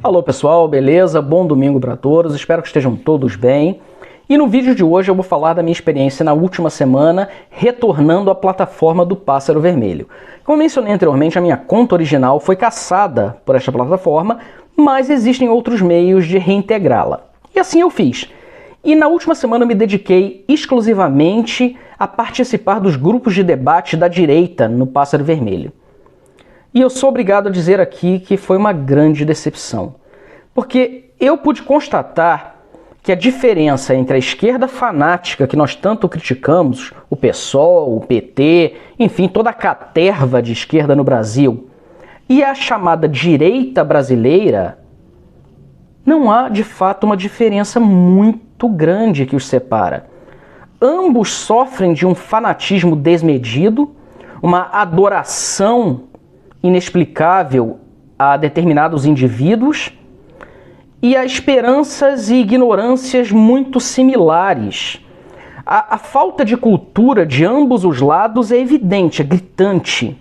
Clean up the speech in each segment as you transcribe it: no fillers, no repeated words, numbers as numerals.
Alô pessoal, beleza? Bom domingo para todos, espero que estejam todos bem. E no vídeo de hoje eu vou falar da minha experiência na última semana retornando à plataforma do Pássaro Vermelho. Como mencionei anteriormente, a minha conta original foi cassada por esta plataforma, mas existem outros meios de reintegrá-la. E assim eu fiz. E na última semana eu me dediquei exclusivamente a participar dos grupos de debate da direita no Pássaro Vermelho. E eu sou obrigado a dizer aqui que foi uma grande decepção, porque eu pude constatar que a diferença entre a esquerda fanática que nós tanto criticamos, o PSOL, o PT, enfim, toda a caterva de esquerda no Brasil, e a chamada direita brasileira, não há de fato uma diferença muito grande que os separa. Ambos sofrem de um fanatismo desmedido, uma adoração inexplicável a determinados indivíduos e a esperanças e ignorâncias muito similares. A falta de cultura de ambos os lados é evidente, é gritante.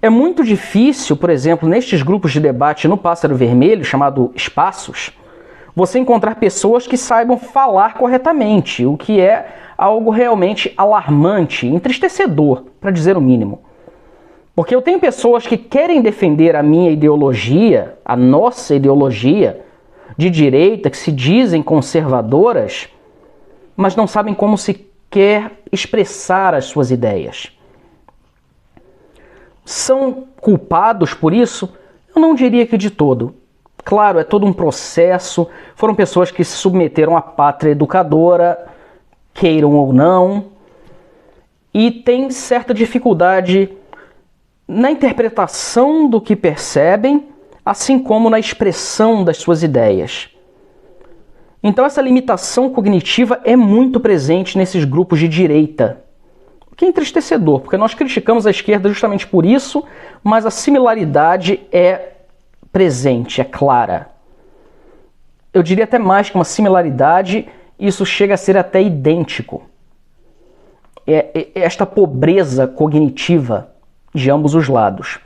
É muito difícil, por exemplo, nestes grupos de debate no Pássaro Vermelho, chamado Espaços, você encontrar pessoas que saibam falar corretamente, o que é algo realmente alarmante, entristecedor, para dizer o mínimo. Porque eu tenho pessoas que querem defender a minha ideologia, a nossa ideologia de direita, que se dizem conservadoras, mas não sabem como sequer expressar as suas ideias. São culpados por isso? Eu não diria que de todo. Claro, é todo um processo, foram pessoas que se submeteram à pátria educadora, queiram ou não, e têm certa dificuldade na interpretação do que percebem, assim como na expressão das suas ideias. Então essa limitação cognitiva é muito presente nesses grupos de direita, o que é entristecedor, porque nós criticamos a esquerda justamente por isso, mas a similaridade é presente, é clara. Eu diria até mais que uma similaridade, isso chega a ser até idêntico. É esta pobreza cognitiva de ambos os lados.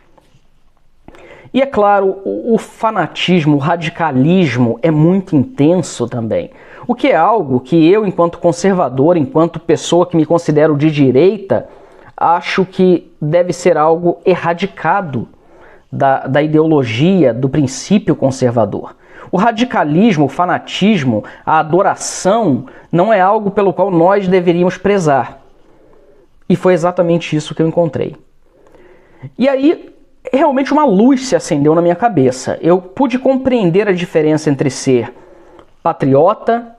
E é claro, o fanatismo, o radicalismo é muito intenso também. O que é algo que eu, enquanto conservador, enquanto pessoa que me considero de direita, acho que deve ser algo erradicado da ideologia, do princípio conservador. O radicalismo, o fanatismo, a adoração não é algo pelo qual nós deveríamos prezar. E foi exatamente isso que eu encontrei. E aí, realmente uma luz se acendeu na minha cabeça. Eu pude compreender a diferença entre ser patriota,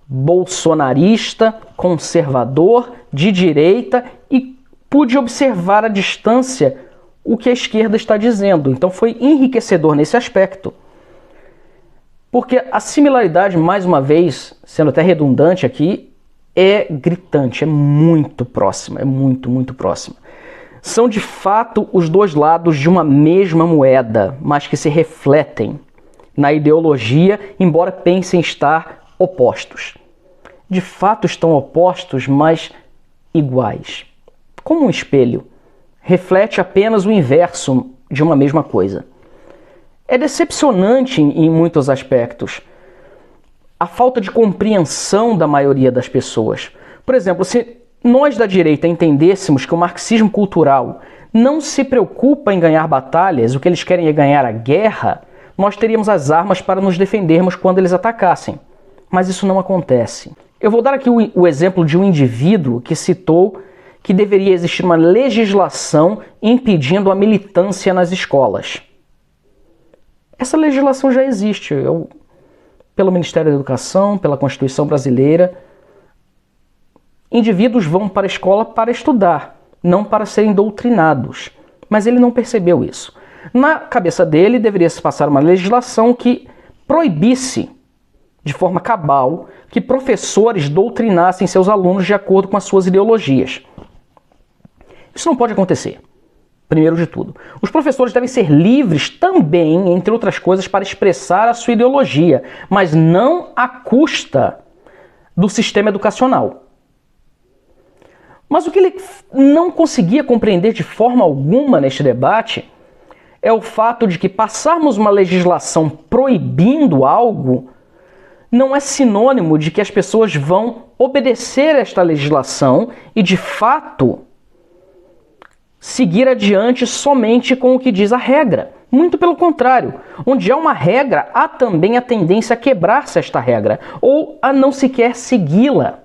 bolsonarista, conservador, de direita e pude observar à distância o que a esquerda está dizendo. Então foi enriquecedor nesse aspecto. Porque a similaridade, mais uma vez, sendo até redundante aqui, é gritante, é muito próxima, é muito próxima. São de fato os dois lados de uma mesma moeda, mas que se refletem na ideologia, embora pensem estar opostos. De fato estão opostos, mas iguais. Como um espelho, reflete apenas o inverso de uma mesma coisa. É decepcionante em muitos aspectos a falta de compreensão da maioria das pessoas. Por exemplo, se nós da direita entendêssemos que o marxismo cultural não se preocupa em ganhar batalhas, o que eles querem é ganhar a guerra, nós teríamos as armas para nos defendermos quando eles atacassem. Mas isso não acontece. Eu vou dar aqui o exemplo de um indivíduo que citou que deveria existir uma legislação impedindo a militância nas escolas. Essa legislação já existe, pelo Ministério da Educação, pela Constituição Brasileira. Indivíduos vão para a escola para estudar, não para serem doutrinados. Mas ele não percebeu isso. Na cabeça dele, deveria se passar uma legislação que proibisse, de forma cabal, que professores doutrinassem seus alunos de acordo com as suas ideologias. Isso não pode acontecer, primeiro de tudo. Os professores devem ser livres também, entre outras coisas, para expressar a sua ideologia, mas não à custa do sistema educacional. Mas o que ele não conseguia compreender de forma alguma neste debate é o fato de que passarmos uma legislação proibindo algo não é sinônimo de que as pessoas vão obedecer esta legislação e, de fato, seguir adiante somente com o que diz a regra. Muito pelo contrário, onde há uma regra, há também a tendência a quebrar-se esta regra, ou a não sequer segui-la.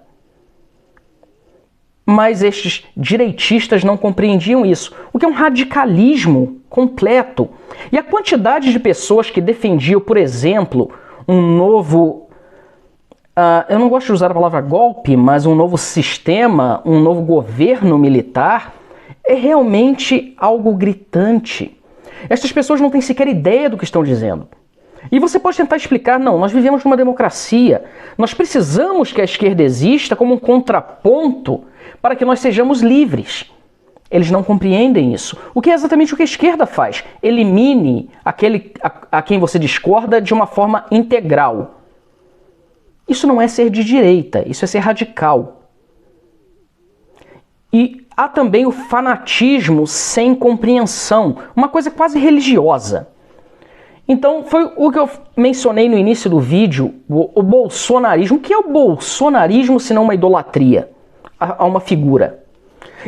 Mas estes direitistas não compreendiam isso, o que é um radicalismo completo. E a quantidade de pessoas que defendiam, por exemplo, um novo... eu não gosto de usar a palavra golpe, mas um novo sistema, um novo governo militar, é realmente algo gritante. Estas pessoas não têm sequer ideia do que estão dizendo. E você pode tentar explicar, não, nós vivemos numa democracia, nós precisamos que a esquerda exista como um contraponto para que nós sejamos livres. Eles não compreendem isso. O que é exatamente o que a esquerda faz? Elimine aquele a quem você discorda de uma forma integral. Isso não é ser de direita, isso é ser radical. E há também o fanatismo sem compreensão, uma coisa quase religiosa. Então, foi o que eu mencionei no início do vídeo, o bolsonarismo. O que é o bolsonarismo se não uma idolatria a uma figura?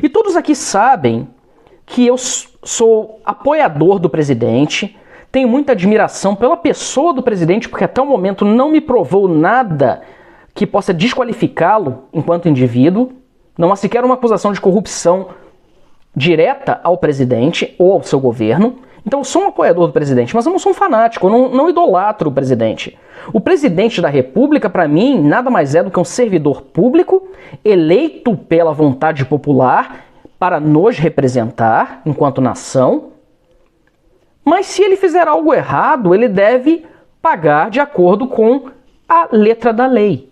E todos aqui sabem que eu sou apoiador do presidente, tenho muita admiração pela pessoa do presidente, porque até o momento não me provou nada que possa desqualificá-lo enquanto indivíduo. Não há sequer uma acusação de corrupção direta ao presidente ou ao seu governo. Então eu sou um apoiador do presidente, mas eu não sou um fanático, eu não idolatro o presidente. O presidente da República, para mim, nada mais é do que um servidor público eleito pela vontade popular para nos representar enquanto nação. Mas se ele fizer algo errado, ele deve pagar de acordo com a letra da lei.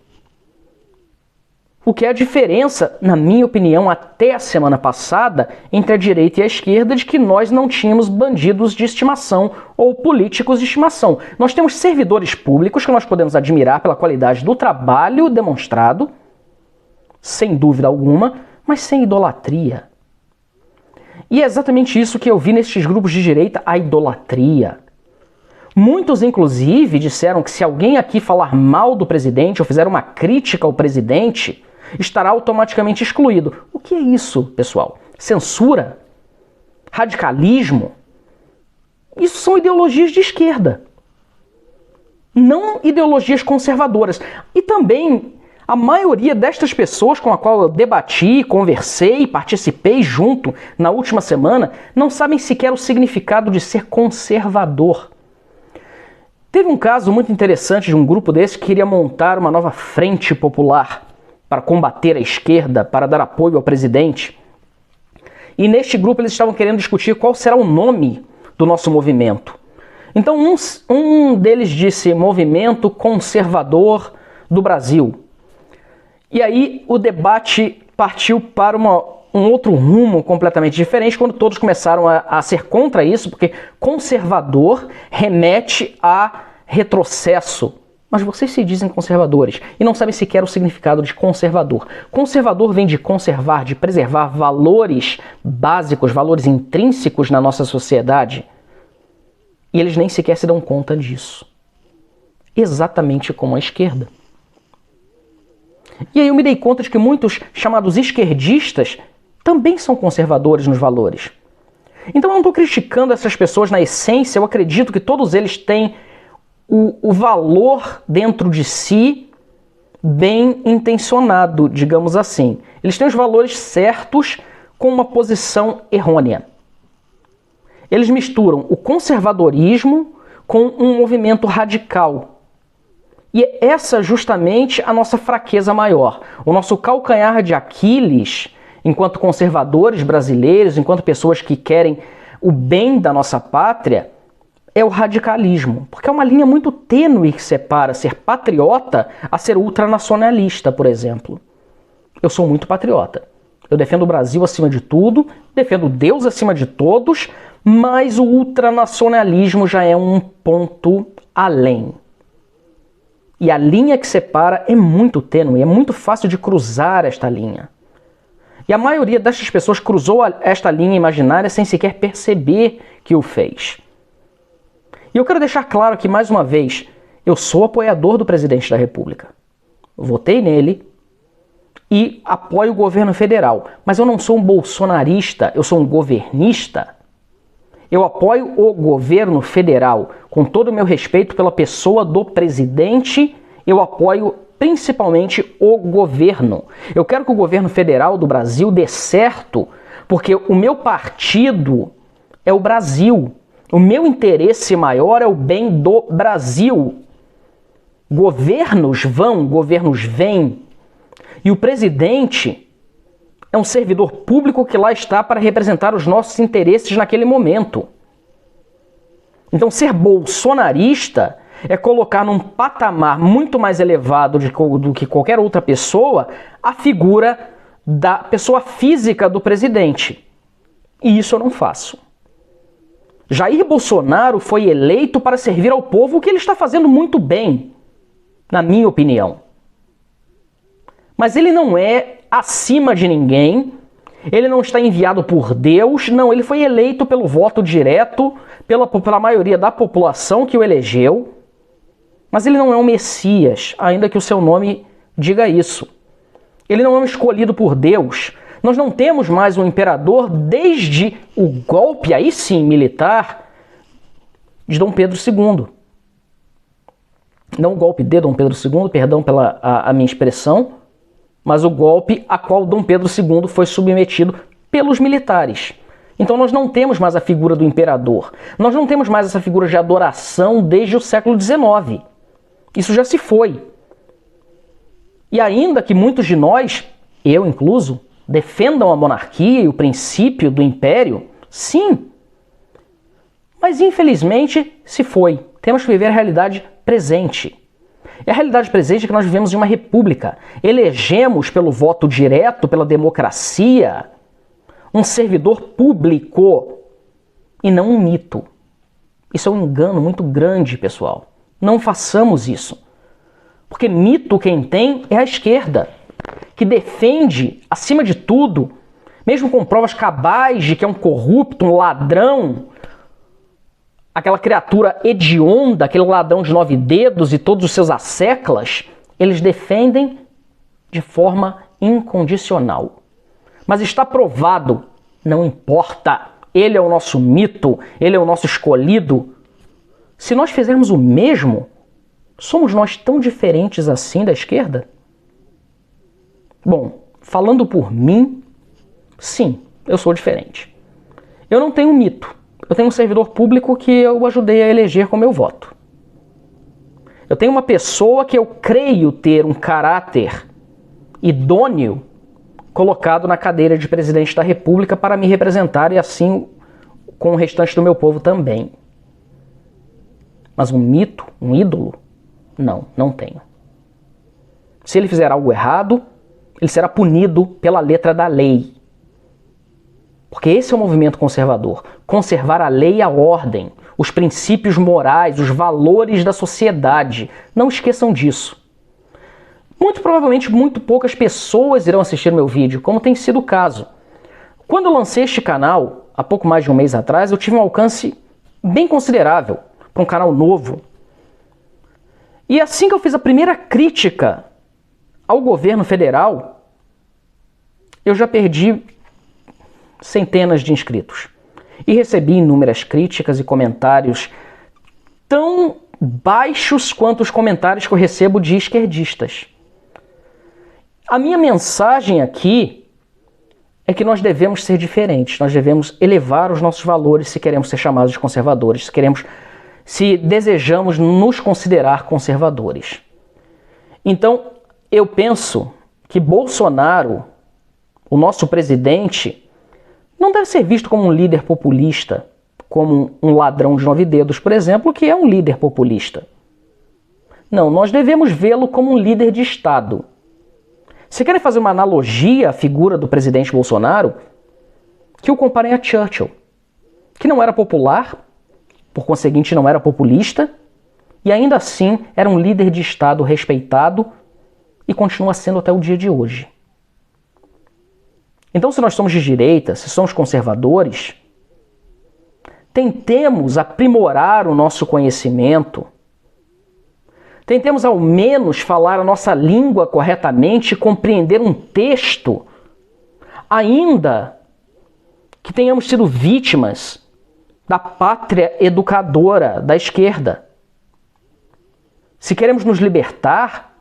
O que é a diferença, na minha opinião, até a semana passada, entre a direita e a esquerda, de que nós não tínhamos bandidos de estimação ou políticos de estimação. Nós temos servidores públicos que nós podemos admirar pela qualidade do trabalho demonstrado, sem dúvida alguma, mas sem idolatria. E é exatamente isso que eu vi nestes grupos de direita, a idolatria. Muitos, inclusive, disseram que se alguém aqui falar mal do presidente ou fizer uma crítica ao presidente, estará automaticamente excluído. O que é isso, pessoal? Censura? Radicalismo? Isso são ideologias de esquerda. Não ideologias conservadoras. E também a maioria destas pessoas com a qual eu debati, conversei, participei junto na última semana, não sabem sequer o significado de ser conservador. Teve um caso muito interessante de um grupo desse que queria montar uma nova frente popular para combater a esquerda, para dar apoio ao presidente. E neste grupo eles estavam querendo discutir qual será o nome do nosso movimento. Então um deles disse Movimento Conservador do Brasil. E aí o debate partiu para um outro rumo completamente diferente quando todos começaram a ser contra isso, porque conservador remete a retrocesso. Mas vocês se dizem conservadores e não sabem sequer o significado de conservador. Conservador vem de conservar, de preservar valores básicos, valores intrínsecos na nossa sociedade. E eles nem sequer se dão conta disso. Exatamente como a esquerda. E aí eu me dei conta de que muitos chamados esquerdistas também são conservadores nos valores. Então eu não estou criticando essas pessoas na essência, eu acredito que todos eles têm o valor dentro de si bem intencionado, digamos assim. Eles têm os valores certos com uma posição errônea. Eles misturam o conservadorismo com um movimento radical. E é essa justamente a nossa fraqueza maior. O nosso calcanhar de Aquiles, enquanto conservadores brasileiros, enquanto pessoas que querem o bem da nossa pátria, é o radicalismo. Porque é uma linha muito tênue que separa ser patriota a ser ultranacionalista, por exemplo. Eu sou muito patriota. Eu defendo o Brasil acima de tudo, defendo Deus acima de todos, mas o ultranacionalismo já é um ponto além. E a linha que separa é muito tênue, é muito fácil de cruzar esta linha. E a maioria destas pessoas cruzou esta linha imaginária sem sequer perceber que o fez. E eu quero deixar claro aqui mais uma vez, eu sou apoiador do presidente da República. Eu votei nele e apoio o governo federal. Mas eu não sou um bolsonarista, eu sou um governista. Eu apoio o governo federal. Com todo o meu respeito pela pessoa do presidente, eu apoio principalmente o governo. Eu quero que o governo federal do Brasil dê certo, porque o meu partido é o Brasil. O meu interesse maior é o bem do Brasil. Governos vão, governos vêm. E o presidente é um servidor público que lá está para representar os nossos interesses naquele momento. Então, ser bolsonarista é colocar num patamar muito mais elevado do que qualquer outra pessoa a figura da pessoa física do presidente. E isso eu não faço. Jair Bolsonaro foi eleito para servir ao povo, o que ele está fazendo muito bem, na minha opinião. Mas ele não é acima de ninguém, ele não está enviado por Deus, não, ele foi eleito pelo voto direto, pela maioria da população que o elegeu, mas ele não é um Messias, ainda que o seu nome diga isso. Ele não é um escolhido por Deus. Nós não temos mais um imperador desde o golpe, aí sim, militar, de Dom Pedro II. Não o golpe de Dom Pedro II, perdão pela a minha expressão, mas o golpe a qual Dom Pedro II foi submetido pelos militares. Então nós não temos mais a figura do imperador. Nós não temos mais essa figura de adoração desde o século XIX. Isso já se foi. E ainda que muitos de nós, eu incluso, defendam a monarquia e o princípio do império, sim. Mas infelizmente se foi. Temos que viver a realidade presente. E a realidade presente é que nós vivemos em uma república. Elegemos pelo voto direto, pela democracia, um servidor público e não um mito. Isso é um engano muito grande, pessoal. Não façamos isso. Porque mito quem tem é a esquerda, que defende, acima de tudo, mesmo com provas cabais de que é um corrupto, um ladrão, aquela criatura hedionda, aquele ladrão de 9 dedos e todos os seus asseclas, eles defendem de forma incondicional. Mas está provado, não importa, ele é o nosso mito, ele é o nosso escolhido. Se nós fizermos o mesmo, somos nós tão diferentes assim da esquerda? Bom, falando por mim, sim, eu sou diferente. Eu não tenho mito. Eu tenho um servidor público que eu ajudei a eleger com meu voto. Eu tenho uma pessoa que eu creio ter um caráter idôneo colocado na cadeira de presidente da República para me representar e assim com o restante do meu povo também. Mas um mito, um ídolo, não tenho. Se ele fizer algo errado, ele será punido pela letra da lei. Porque esse é o movimento conservador. Conservar a lei e a ordem, os princípios morais, os valores da sociedade. Não esqueçam disso. Muito provavelmente, muito poucas pessoas irão assistir meu vídeo, como tem sido o caso. Quando eu lancei este canal, há pouco mais de um mês atrás, eu tive um alcance bem considerável para um canal novo. E assim que eu fiz a primeira crítica ao governo federal, eu já perdi centenas de inscritos. E recebi inúmeras críticas e comentários tão baixos quanto os comentários que eu recebo de esquerdistas. A minha mensagem aqui é que nós devemos ser diferentes, nós devemos elevar os nossos valores se queremos ser chamados de conservadores, se desejamos nos considerar conservadores. Então, eu penso que Bolsonaro, o nosso presidente, não deve ser visto como um líder populista, como um ladrão de 9 dedos, por exemplo, que é um líder populista. Não, nós devemos vê-lo como um líder de Estado. Se querem fazer uma analogia à figura do presidente Bolsonaro, que o comparem a Churchill, que não era popular, por conseguinte não era populista, e ainda assim era um líder de Estado respeitado e continua sendo até o dia de hoje. Então, se nós somos de direita, se somos conservadores, tentemos aprimorar o nosso conhecimento, tentemos ao menos falar a nossa língua corretamente e compreender um texto, ainda que tenhamos sido vítimas da pátria educadora da esquerda. Se queremos nos libertar,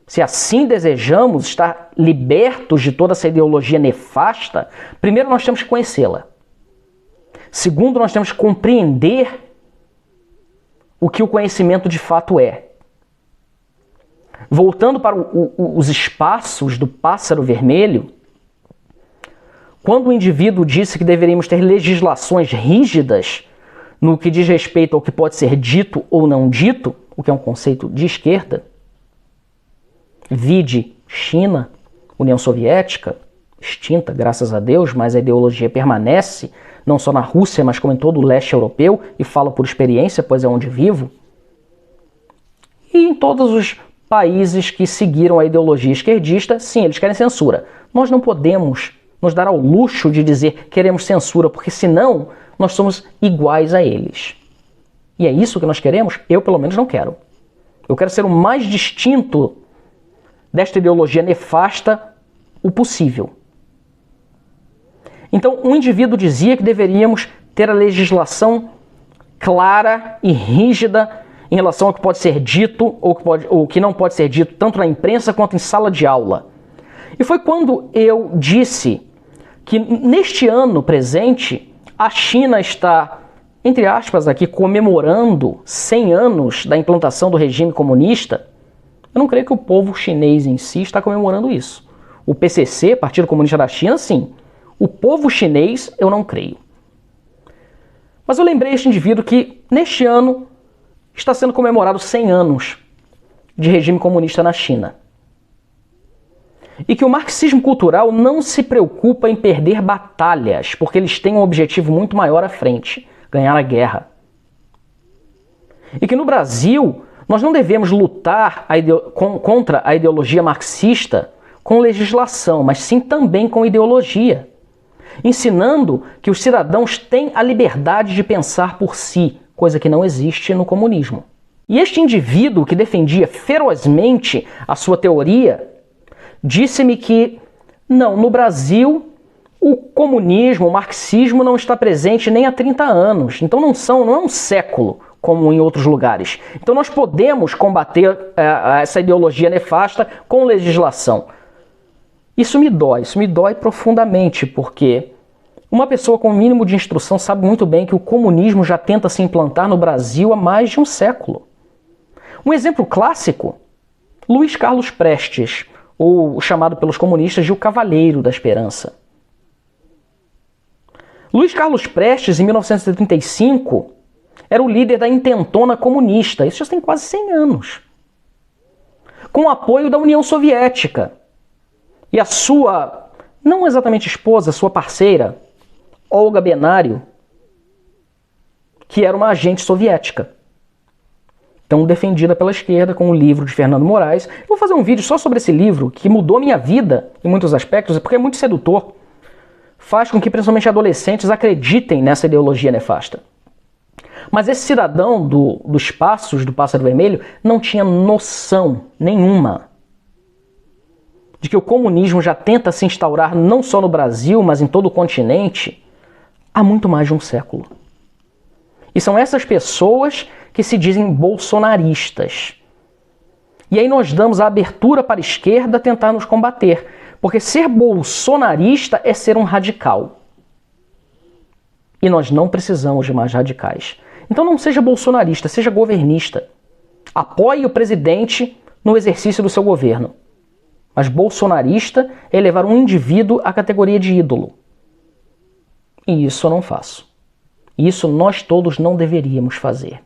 se assim desejamos estar libertos de toda essa ideologia nefasta, primeiro nós temos que conhecê-la. Segundo, nós temos que compreender o que o conhecimento de fato é. Voltando para os espaços do Pássaro Vermelho, quando o indivíduo disse que deveríamos ter legislações rígidas no que diz respeito ao que pode ser dito ou não dito, o que é um conceito de esquerda, vide China, União Soviética, extinta, graças a Deus, mas a ideologia permanece, não só na Rússia, mas como em todo o leste europeu, e falo por experiência, pois é onde vivo, e em todos os países que seguiram a ideologia esquerdista, sim, eles querem censura. Nós não podemos nos dar ao luxo de dizer queremos censura, porque senão nós somos iguais a eles. E é isso que nós queremos? Eu, pelo menos, não quero. Eu quero ser o mais distinto desta ideologia nefasta o possível. Então, um indivíduo dizia que deveríamos ter a legislação clara e rígida em relação ao que pode ser dito ou que não pode ser dito, tanto na imprensa quanto em sala de aula. E foi quando eu disse que neste ano presente, a China está, entre aspas aqui, comemorando 100 anos da implantação do regime comunista. Eu não creio que o povo chinês em si está comemorando isso. O PCC, Partido Comunista da China, sim. O povo chinês, eu não creio. Mas eu lembrei este indivíduo que, neste ano, está sendo comemorado 100 anos de regime comunista na China. E que o marxismo cultural não se preocupa em perder batalhas, porque eles têm um objetivo muito maior à frente, ganhar a guerra. E que no Brasil, nós não devemos lutar contra a ideologia marxista com legislação, mas sim também com ideologia, ensinando que os cidadãos têm a liberdade de pensar por si, coisa que não existe no comunismo. E este indivíduo que defendia ferozmente a sua teoria disse-me que, não, no Brasil, o comunismo, o marxismo não está presente nem há 30 anos. Então não é um século, como em outros lugares. Então nós podemos combater essa ideologia nefasta com legislação. Isso me dói profundamente, porque uma pessoa com o mínimo de instrução sabe muito bem que o comunismo já tenta se implantar no Brasil há mais de um século. Um exemplo clássico, Luiz Carlos Prestes, ou chamado pelos comunistas de o Cavaleiro da Esperança. Luiz Carlos Prestes, em 1935, era o líder da intentona comunista. Isso já tem quase 100 anos. Com o apoio da União Soviética. E a sua, não exatamente esposa, sua parceira, Olga Benário, que era uma agente soviética. Então, defendida pela esquerda com o livro de Fernando Moraes. Eu vou fazer um vídeo só sobre esse livro, que mudou minha vida em muitos aspectos, porque é muito sedutor. Faz com que, principalmente adolescentes, acreditem nessa ideologia nefasta. Mas esse cidadão dos passos do Pássaro Vermelho não tinha noção nenhuma de que o comunismo já tenta se instaurar não só no Brasil, mas em todo o continente, há muito mais de um século. E são essas pessoas que se dizem bolsonaristas. E aí nós damos a abertura para a esquerda tentar nos combater. Porque ser bolsonarista é ser um radical. E nós não precisamos de mais radicais. Então não seja bolsonarista, seja governista. Apoie o presidente no exercício do seu governo. Mas bolsonarista é levar um indivíduo à categoria de ídolo. E isso eu não faço. Isso nós todos não deveríamos fazer.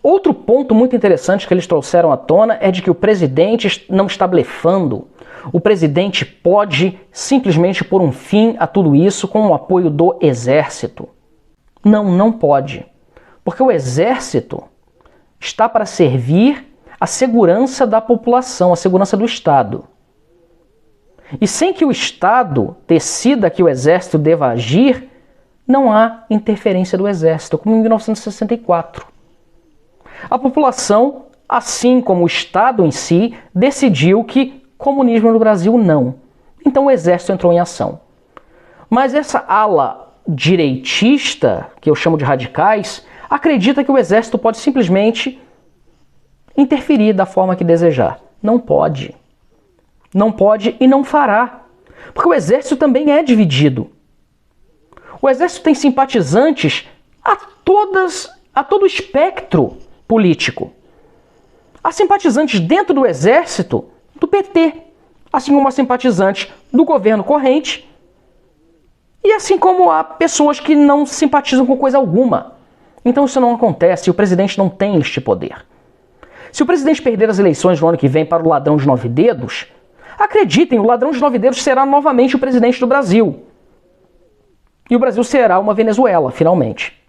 Outro ponto muito interessante que eles trouxeram à tona é de que o presidente não está blefando. O presidente pode simplesmente pôr um fim a tudo isso com o apoio do exército. Não pode. Porque o exército está para servir a segurança da população, a segurança do Estado. E sem que o Estado decida que o exército deva agir, não há interferência do exército, como em 1964. A população, assim como o Estado em si, decidiu que comunismo no Brasil não. Então o exército entrou em ação. Mas essa ala direitista, que eu chamo de radicais, acredita que o exército pode simplesmente interferir da forma que desejar. Não pode. Não pode e não fará. Porque o exército também é dividido. O exército tem simpatizantes a todo o espectro político. Há simpatizantes dentro do exército do PT, assim como há simpatizantes do governo corrente, e assim como há pessoas que não simpatizam com coisa alguma. Então isso não acontece, o presidente não tem este poder. Se o presidente perder as eleições no ano que vem para o ladrão de 9 dedos, acreditem, o ladrão de 9 dedos será novamente o presidente do Brasil. E o Brasil será uma Venezuela, finalmente.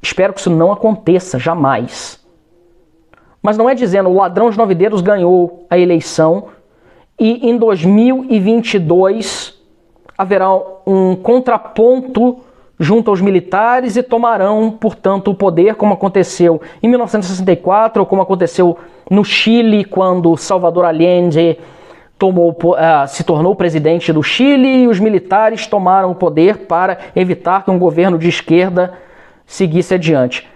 Espero que isso não aconteça, jamais. Mas não é dizendo o ladrão de 9 dedos ganhou a eleição e em 2022 haverá um contraponto junto aos militares e tomarão, portanto, o poder, como aconteceu em 1964, ou como aconteceu no Chile, quando Salvador Allende se tornou presidente do Chile e os militares tomaram o poder para evitar que um governo de esquerda seguisse adiante.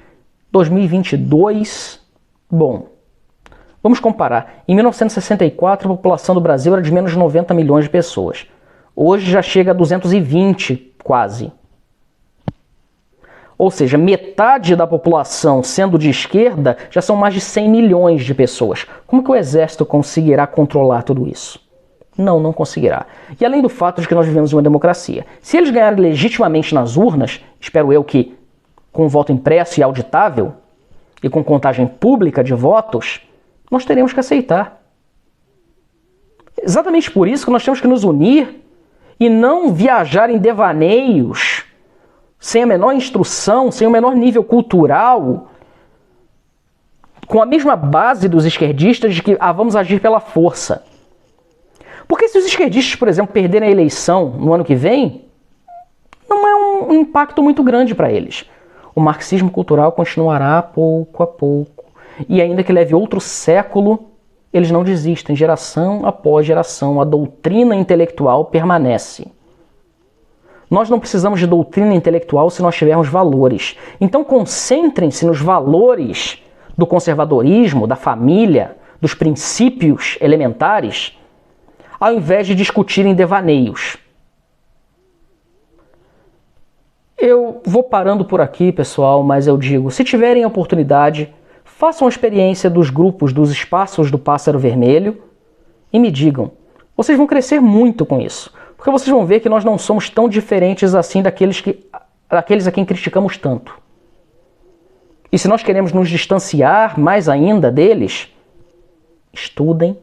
2022, bom, vamos comparar. Em 1964, a população do Brasil era de menos de 90 milhões de pessoas. Hoje já chega a 220, quase. Ou seja, metade da população sendo de esquerda já são mais de 100 milhões de pessoas. Como que o exército conseguirá controlar tudo isso? Não conseguirá. E além do fato de que nós vivemos em uma democracia, se eles ganharem legitimamente nas urnas, espero eu que com voto impresso e auditável, e com contagem pública de votos, nós teremos que aceitar. Exatamente por isso que nós temos que nos unir e não viajar em devaneios sem a menor instrução, sem o menor nível cultural, com a mesma base dos esquerdistas de que vamos agir pela força. Porque se os esquerdistas, por exemplo, perderem a eleição no ano que vem, não é um impacto muito grande para eles. O marxismo cultural continuará pouco a pouco. E ainda que leve outro século, eles não desistem. Geração após geração, a doutrina intelectual permanece. Nós não precisamos de doutrina intelectual se nós tivermos valores. Então concentrem-se nos valores do conservadorismo, da família, dos princípios elementares, ao invés de discutirem devaneios. Eu vou parando por aqui, pessoal, mas eu digo, se tiverem a oportunidade, façam a experiência dos grupos, dos espaços do Pássaro Vermelho e me digam. Vocês vão crescer muito com isso. Porque vocês vão ver que nós não somos tão diferentes assim daqueles a quem criticamos tanto. E se nós queremos nos distanciar mais ainda deles, estudem,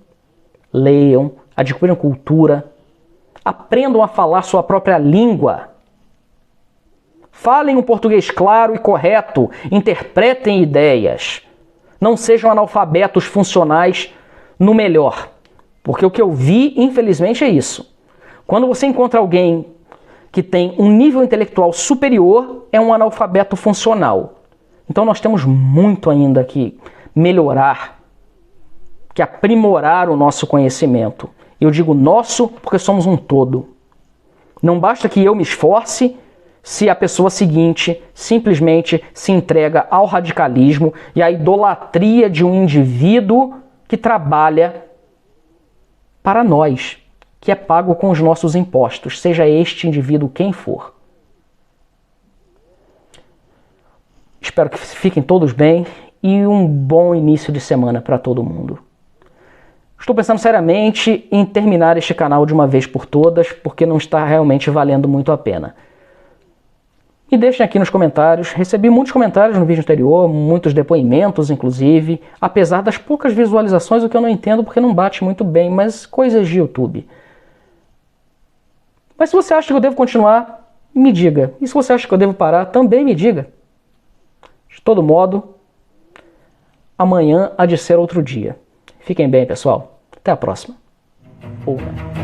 leiam, adquiram cultura, aprendam a falar sua própria língua. Falem um português claro e correto, interpretem ideias. Não sejam analfabetos funcionais no melhor. Porque o que eu vi, infelizmente, é isso. Quando você encontra alguém que tem um nível intelectual superior, é um analfabeto funcional. Então nós temos muito ainda que melhorar, que aprimorar o nosso conhecimento. Eu digo nosso porque somos um todo. Não basta que eu me esforce se a pessoa seguinte simplesmente se entrega ao radicalismo e à idolatria de um indivíduo que trabalha para nós, que é pago com os nossos impostos, seja este indivíduo quem for. Espero que fiquem todos bem e um bom início de semana para todo mundo. Estou pensando seriamente em terminar este canal de uma vez por todas, porque não está realmente valendo muito a pena. Me deixem aqui nos comentários, recebi muitos comentários no vídeo anterior, muitos depoimentos inclusive, apesar das poucas visualizações, o que eu não entendo porque não bate muito bem, mas coisas de YouTube. Mas se você acha que eu devo continuar, me diga. E se você acha que eu devo parar, também me diga. De todo modo, amanhã há de ser outro dia. Fiquem bem, pessoal. Até a próxima. Ou não.